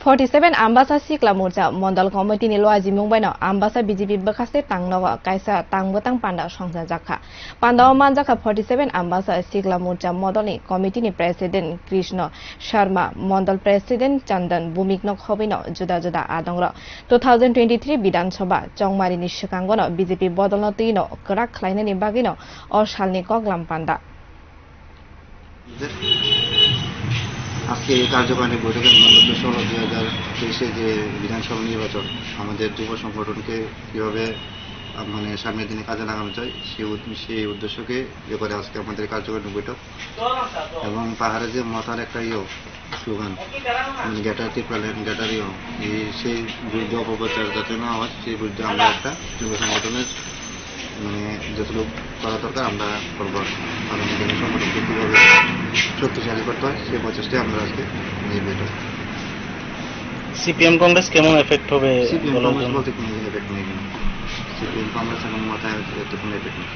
47 Ambasa Sikla Murja Mondal Committee ni Loaji Mumbai no Ambasa BJP Bakase Tangno Kaisa Tangbotang Panda Songsa Jaka Panda Manjaka 47 Ambasa Sikla Murja Modoni Committee ni President Krishna Sharma Mondal President Chandan Bumikno Hobino Juda Juda Adongra 2023 Bidan Sabha Chongmari ni Shikangono BJP Bodolno Tino Kerak Klaine ni Bagino or Shalni Koglam Panda আজকে এই কার্যকারী বৈঠকের মূল উদ্দেশ্য হল 2023 যে বিধানসভা নির্বাচন আমাদের যুব সংগঠনকে কীভাবে মানে সামনের দিনে কাজে লাগানো যায় সেই উদ্দেশ্যকে ইয়ে করে আজকে আমাদের কার্যকারী বৈঠক এবং পাহাড়ে যে মতার একটা স্লোগান মানে গ্যাটার টিপ্রালেন গ্যাটার সেই বিরুদ্ধে অপপ্রচার যাতে না হয় সেই বিরুদ্ধে আমরা একটা যুব সংগঠনের মানে যতটুকু করা দরকার আমরা করবো আগামী দিনে সংগঠনকে কীভাবে শক্তিশালী করতে হয় সেই প্রচেষ্টায় আমরা আজকে এই বৈঠক। সিপিএম কংগ্রেস কেমন এফেক্ট হবে? সিপিএম কংগ্রেস বলতে কোনো এফেক্ট নেই, সিপিএম কংগ্রেস এখন মাথায় কোনো এফেক্ট নেই।